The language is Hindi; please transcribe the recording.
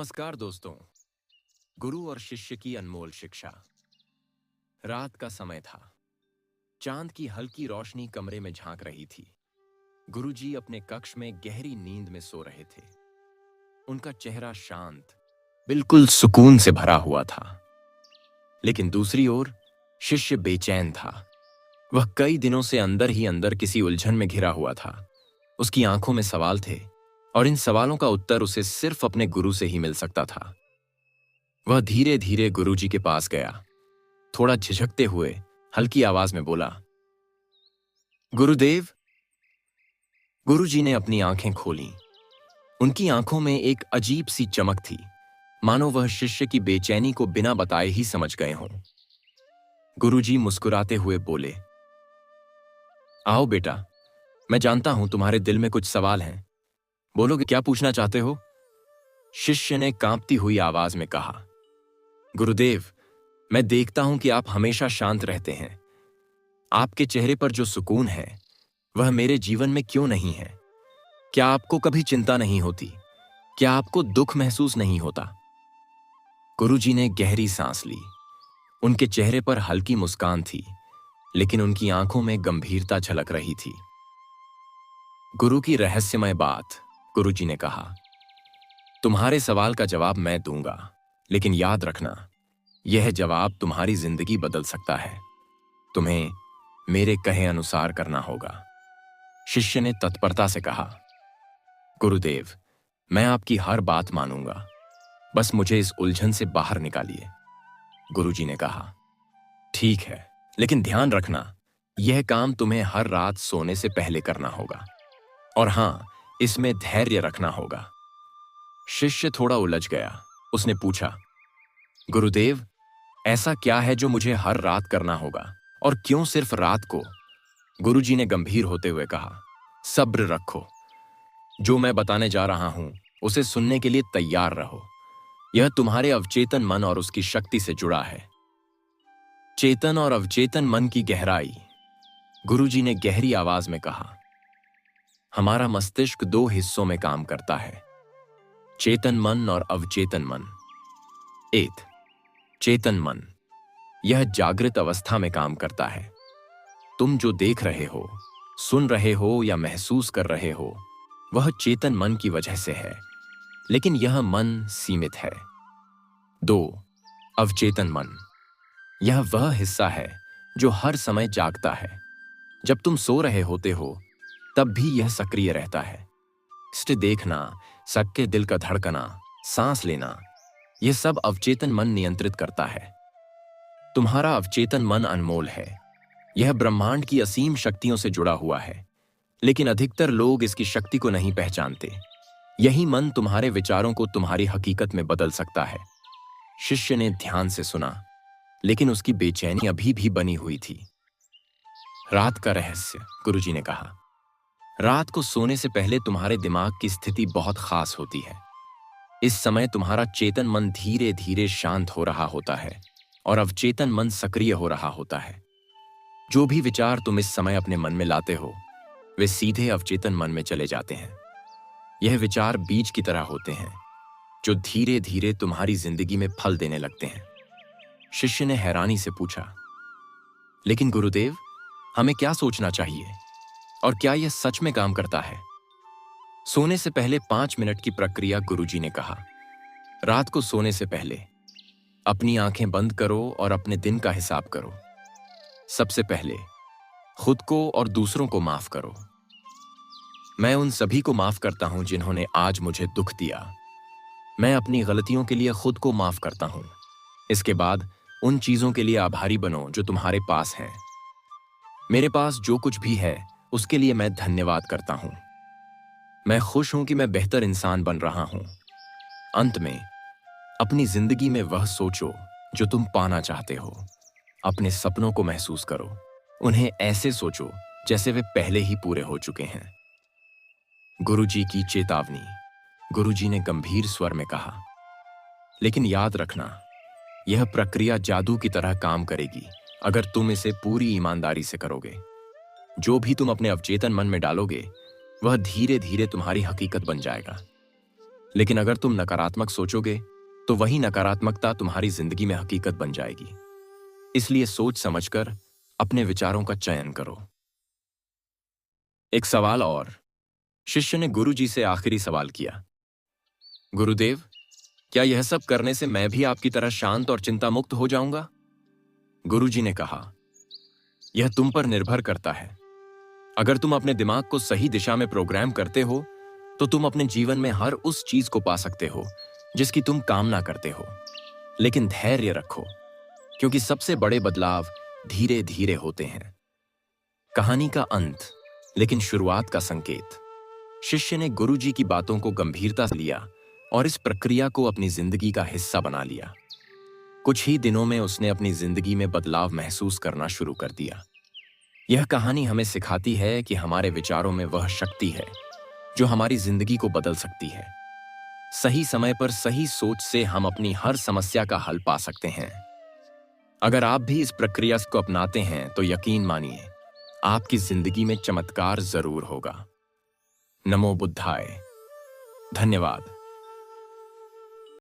नमस्कार दोस्तों। गुरु और शिष्य की अनमोल शिक्षा। रात का समय था। चांद की हल्की रोशनी कमरे में झांक रही थी। गुरुजी अपने कक्ष में गहरी नींद में सो रहे थे। उनका चेहरा शांत, बिल्कुल सुकून से भरा हुआ था। लेकिन दूसरी ओर शिष्य बेचैन था। वह कई दिनों से अंदर ही अंदर किसी उलझन में घिरा हुआ था। उसकी आंखों में सवाल थे और इन सवालों का उत्तर उसे सिर्फ अपने गुरु से ही मिल सकता था। वह धीरे धीरे गुरुजी के पास गया। थोड़ा झिझकते हुए हल्की आवाज में बोला, गुरुदेव। गुरुजी ने अपनी आंखें खोलीं। उनकी आंखों में एक अजीब सी चमक थी, मानो वह शिष्य की बेचैनी को बिना बताए ही समझ गए हों। गुरुजी मुस्कुराते हुए बोले, आओ बेटा, मैं जानता हूं तुम्हारे दिल में कुछ सवाल हैं। बोलोगे, क्या पूछना चाहते हो? शिष्य ने कांपती हुई आवाज में कहा, गुरुदेव, मैं देखता हूं कि आप हमेशा शांत रहते हैं। आपके चेहरे पर जो सुकून है वह मेरे जीवन में क्यों नहीं है? क्या आपको कभी चिंता नहीं होती? क्या आपको दुख महसूस नहीं होता? गुरुजी ने गहरी सांस ली। उनके चेहरे पर हल्की मुस्कान थी, लेकिन उनकी आंखों में गंभीरता झलक रही थी। गुरु की रहस्यमय बात। गुरुजी ने कहा, तुम्हारे सवाल का जवाब मैं दूंगा, लेकिन याद रखना, यह जवाब तुम्हारी जिंदगी बदल सकता है। तुम्हें मेरे कहे अनुसार करना होगा। शिष्य ने तत्परता से कहा, गुरुदेव, मैं आपकी हर बात मानूंगा, बस मुझे इस उलझन से बाहर निकालिए। गुरुजी ने कहा, ठीक है, लेकिन ध्यान रखना, यह काम तुम्हें हर रात सोने से पहले करना होगा। और हां, इसमें धैर्य रखना होगा। शिष्य थोड़ा उलझ गया। उसने पूछा, गुरुदेव, ऐसा क्या है जो मुझे हर रात करना होगा, और क्यों सिर्फ रात को? गुरुजी ने गंभीर होते हुए कहा, सब्र रखो। जो मैं बताने जा रहा हूं उसे सुनने के लिए तैयार रहो। यह तुम्हारे अवचेतन मन और उसकी शक्ति से जुड़ा है। चेतन और अवचेतन मन की गहराई। गुरुजी ने गहरी आवाज में कहा, हमारा मस्तिष्क दो हिस्सों में काम करता है, चेतन मन और अवचेतन मन। एक, चेतन मन, यह जागृत अवस्था में काम करता है। तुम जो देख रहे हो, सुन रहे हो या महसूस कर रहे हो, वह चेतन मन की वजह से है, लेकिन यह मन सीमित है। दो, अवचेतन मन, यह वह हिस्सा है जो हर समय जागता है। जब तुम सो रहे होते हो तब भी यह सक्रिय रहता है। स्टे देखना, सबके दिल का धड़कना, सांस लेना, यह सब अवचेतन मन नियंत्रित करता है। तुम्हारा अवचेतन मन अनमोल है। यह ब्रह्मांड की असीम शक्तियों से जुड़ा हुआ है, लेकिन अधिकतर लोग इसकी शक्ति को नहीं पहचानते। यही मन तुम्हारे विचारों को तुम्हारी हकीकत में बदल सकता है। शिष्य ने ध्यान से सुना, लेकिन उसकी बेचैनी अभी भी बनी हुई थी। रात का रहस्य। गुरुजी ने कहा, रात को सोने से पहले तुम्हारे दिमाग की स्थिति बहुत खास होती है। इस समय तुम्हारा चेतन मन धीरे धीरे शांत हो रहा होता है और अवचेतन मन सक्रिय हो रहा होता है। जो भी विचार तुम इस समय अपने मन में लाते हो, वे सीधे अवचेतन मन में चले जाते हैं। यह विचार बीज की तरह होते हैं, जो धीरे धीरे तुम्हारी जिंदगी में फल देने लगते हैं। शिष्य ने हैरानी से पूछा, लेकिन गुरुदेव, हमें क्या सोचना चाहिए, और क्या यह सच में काम करता है? सोने से पहले 5 मिनट की प्रक्रिया। गुरुजी ने कहा, रात को सोने से पहले अपनी आंखें बंद करो और अपने दिन का हिसाब करो। सबसे पहले खुद को और दूसरों को माफ करो। मैं उन सभी को माफ करता हूं जिन्होंने आज मुझे दुख दिया। मैं अपनी गलतियों के लिए खुद को माफ करता हूं। इसके बाद उन चीजों के लिए आभारी बनो जो तुम्हारे पास हैं। मेरे पास जो कुछ भी है उसके लिए मैं धन्यवाद करता हूं। मैं खुश हूं कि मैं बेहतर इंसान बन रहा हूं। अंत में अपनी जिंदगी में वह सोचो जो तुम पाना चाहते हो। अपने सपनों को महसूस करो। उन्हें ऐसे सोचो जैसे वे पहले ही पूरे हो चुके हैं। गुरुजी की चेतावनी। गुरुजी ने गंभीर स्वर में कहा, लेकिन याद रखना, यह प्रक्रिया जादू की तरह काम करेगी अगर तुम इसे पूरी ईमानदारी से करोगे। जो भी तुम अपने अवचेतन मन में डालोगे, वह धीरे धीरे तुम्हारी हकीकत बन जाएगा। लेकिन अगर तुम नकारात्मक सोचोगे तो वही नकारात्मकता तुम्हारी जिंदगी में हकीकत बन जाएगी। इसलिए सोच समझकर अपने विचारों का चयन करो। एक सवाल और। शिष्य ने गुरुजी से आखिरी सवाल किया, गुरुदेव, क्या यह सब करने से मैं भी आपकी तरह शांत और चिंता मुक्त हो जाऊंगा? गुरुजी ने कहा, यह तुम पर निर्भर करता है। अगर तुम अपने दिमाग को सही दिशा में प्रोग्राम करते हो तो तुम अपने जीवन में हर उस चीज को पा सकते हो जिसकी तुम कामना करते हो। लेकिन धैर्य रखो, क्योंकि सबसे बड़े बदलाव धीरे धीरे होते हैं। कहानी का अंत, लेकिन शुरुआत का संकेत। शिष्य ने गुरुजी की बातों को गंभीरता से लिया और इस प्रक्रिया को अपनी जिंदगी का हिस्सा बना लिया। कुछ ही दिनों में उसने अपनी जिंदगी में बदलाव महसूस करना शुरू कर दिया। यह कहानी हमें सिखाती है कि हमारे विचारों में वह शक्ति है जो हमारी जिंदगी को बदल सकती है। सही समय पर सही सोच से हम अपनी हर समस्या का हल पा सकते हैं। अगर आप भी इस प्रक्रिया को अपनाते हैं तो यकीन मानिए, आपकी जिंदगी में चमत्कार जरूर होगा। नमो बुद्धाय। धन्यवाद।